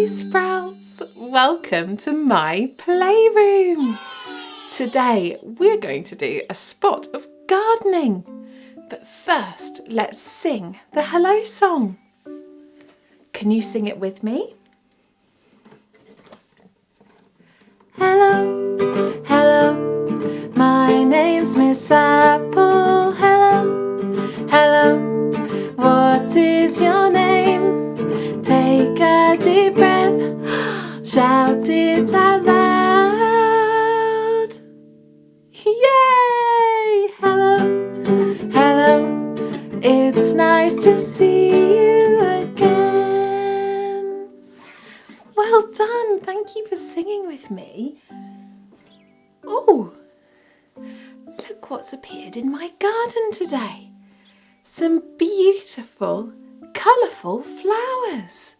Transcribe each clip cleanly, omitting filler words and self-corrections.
Hey Sprouts, welcome to my playroom. Today we're going to do a spot of gardening, but first let's sing the hello song. Can you sing it with me? Hello, hello, my name's Miss Apple. Hello, hello, what is your name? Take a deep breath, shout it out loud. Yay! Hello, hello, it's nice to see you again. Well done, thank you for singing with me. Oh, look what's appeared in my garden today. Some beautiful, colourful flowers.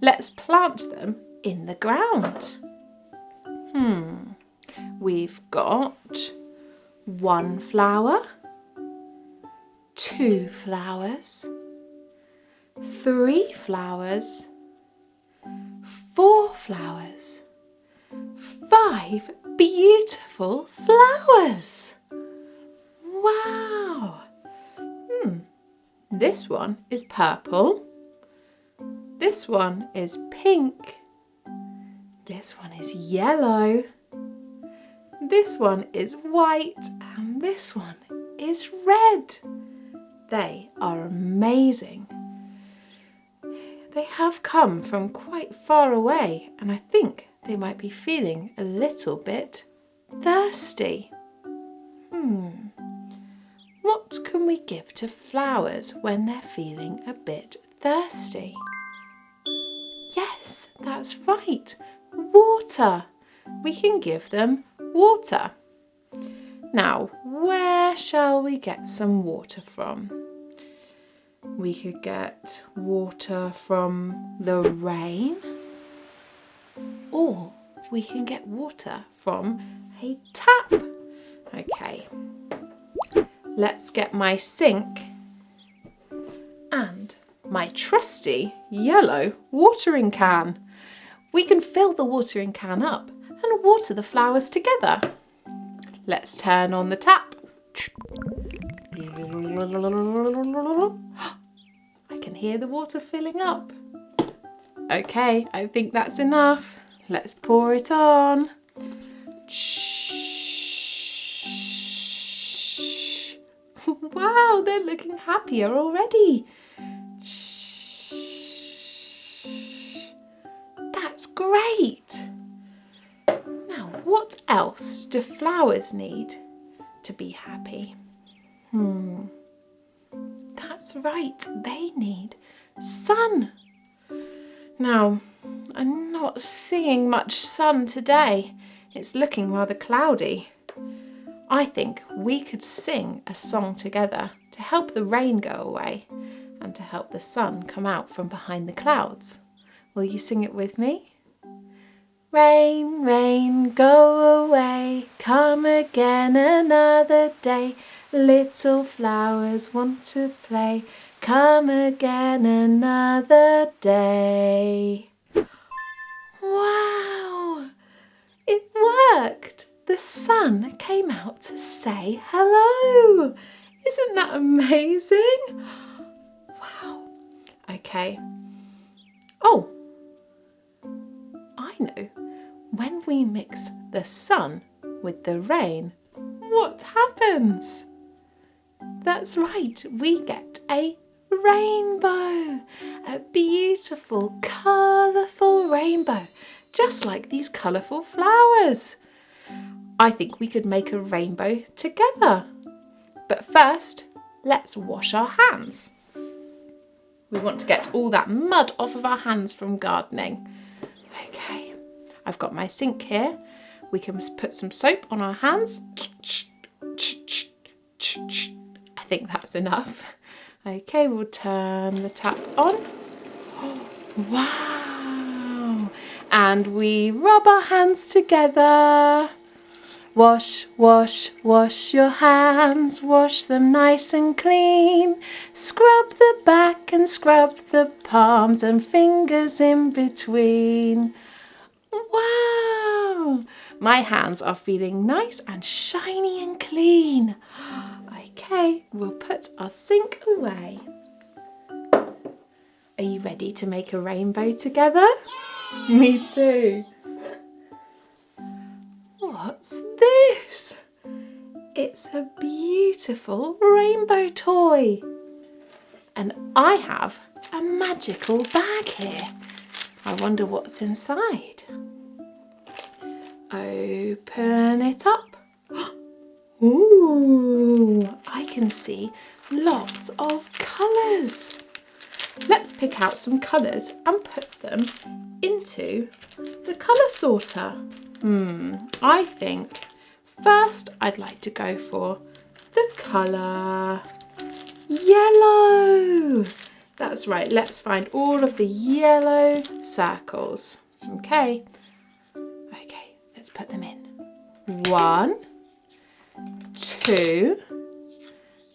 Let's plant them in the ground. We've got 1 flower, 2 flowers, 3 flowers, 4 flowers, 5 beautiful flowers. Wow! This one is purple. This one is pink. This one is yellow. This one is white. And this one is red. They are amazing. They have come from quite far away, and I think they might be feeling a little bit thirsty. What can we give to flowers when they're feeling a bit thirsty? Yes, that's right. Water. We can give them water. Now, where shall we get some water from? We could get water from the rain, or we can get water from a tap. Okay. Let's get my sink and my trusty yellow watering can. We can fill the watering can up and water the flowers together. Let's turn on the tap. I can hear the water filling up. Okay, I think that's enough. Let's pour it on. Wow, they're looking happier already. That's great. Now, what else do flowers need to be happy? That's right, they need sun. Now, I'm not seeing much sun today. It's looking rather cloudy. I think we could sing a song together to help the rain go away and to help the sun come out from behind the clouds. Will you sing it with me? Rain, rain, go away, come again another day. Little flowers want to play, come again another day. Wow, it worked. The sun came out to say hello. Isn't that amazing? Wow. Okay. Oh, I know. When we mix the sun with the rain, what happens? That's right, we get a rainbow. A beautiful, colourful rainbow, just like these colourful flowers. I think we could make a rainbow together. But first, let's wash our hands. We want to get all that mud off of our hands from gardening. Okay, I've got my sink here. We can put some soap on our hands. I think that's enough. Okay, we'll turn the tap on. Wow! And we rub our hands together. Wash, wash, wash your hands, wash them nice and clean. Scrub the back and scrub the palms and fingers in between. Wow! My hands are feeling nice and shiny and clean. Okay, we'll put our sink away. Are you ready to make a rainbow together? Me too. What's this? It's a beautiful rainbow toy. And I have a magical bag here. I wonder what's inside. Open it up. Ooh, I can see lots of colours. Let's pick out some colours and put them into the colour sorter. I think first I'd like to go for the colour yellow. That's right, let's find all of the yellow circles. Okay, let's put them in. 1, 2,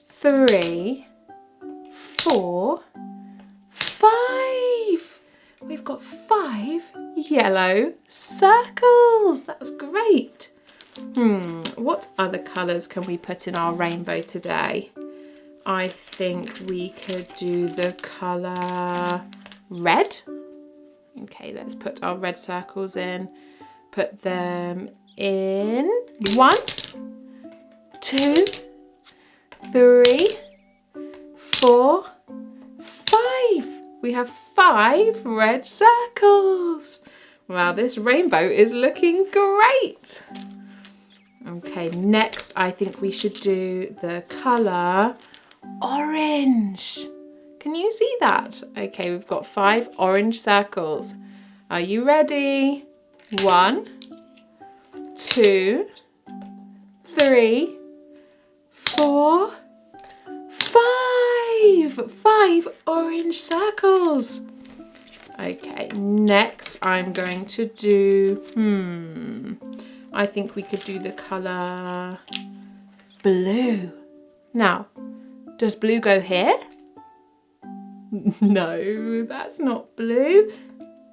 3, 4, 5. We've got 5 yellow circles. That's great. What other colours can we put in our rainbow today? I think we could do the colour red. Okay, let's put our red circles in. Put them in. 1, 2, 3, 4, 5. We have 5 red circles. Wow, this rainbow is looking great. Okay, next I think we should do the colour orange. Can you see that? Okay, we've got 5 orange circles. Are you ready? 1, 2, 3, 4, 5. 5 orange circles. Okay, next I'm going to do, I think we could do the colour blue. Now, does blue go here? No, that's not blue.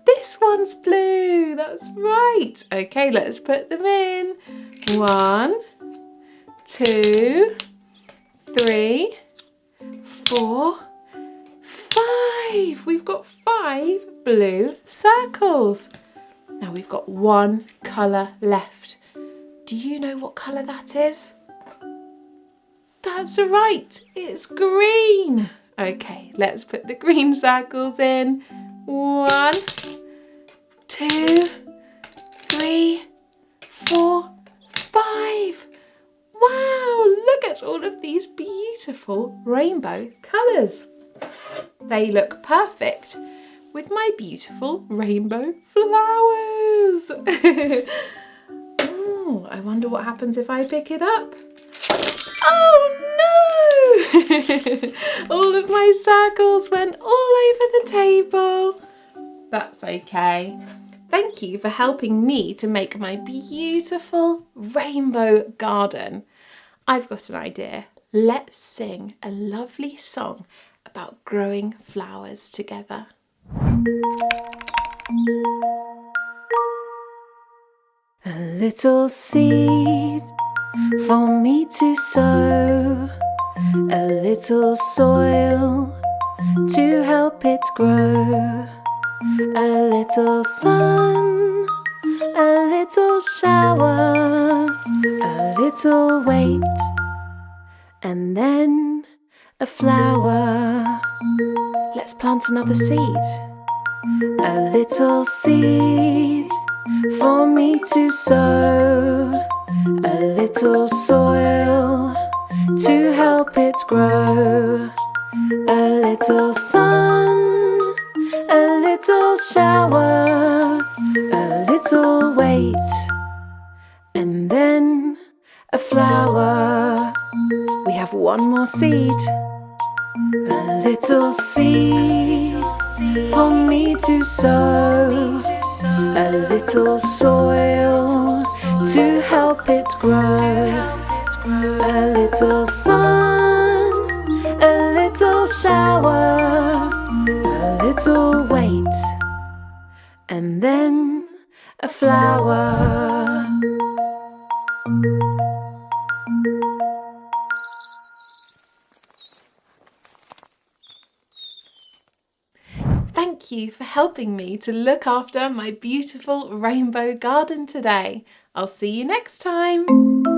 This one's blue, that's right. Okay, let's put them in. 1, 2, 3, 4, 5. We've got 5 blue circles. Now we've got 1 colour left. Do you know what colour that is? That's right, it's green. Okay, let's put the green circles in. 1, 2, 3, 4, 5. Wow, look at all of these beautiful rainbow colours. They look perfect with my beautiful rainbow flowers. Oh, I wonder what happens if I pick it up. Oh no! All of my circles went all over the table. That's okay. Thank you for helping me to make my beautiful rainbow garden. I've got an idea. Let's sing a lovely song about growing flowers together. A little seed for me to sow, a little soil to help it grow, a little sun, a little shower, a little wait, and then a flower. Let's plant another seed. A little seed for me to sow, a little soil to help it grow, a little sun, a little shower, a little wait, and then a flower. We have 1 more seed. A little seed for me to sow, a little soil to help it grow. A little sun, a little shower, a little wait, and then a flower. Thank you for helping me to look after my beautiful rainbow garden today. I'll see you next time.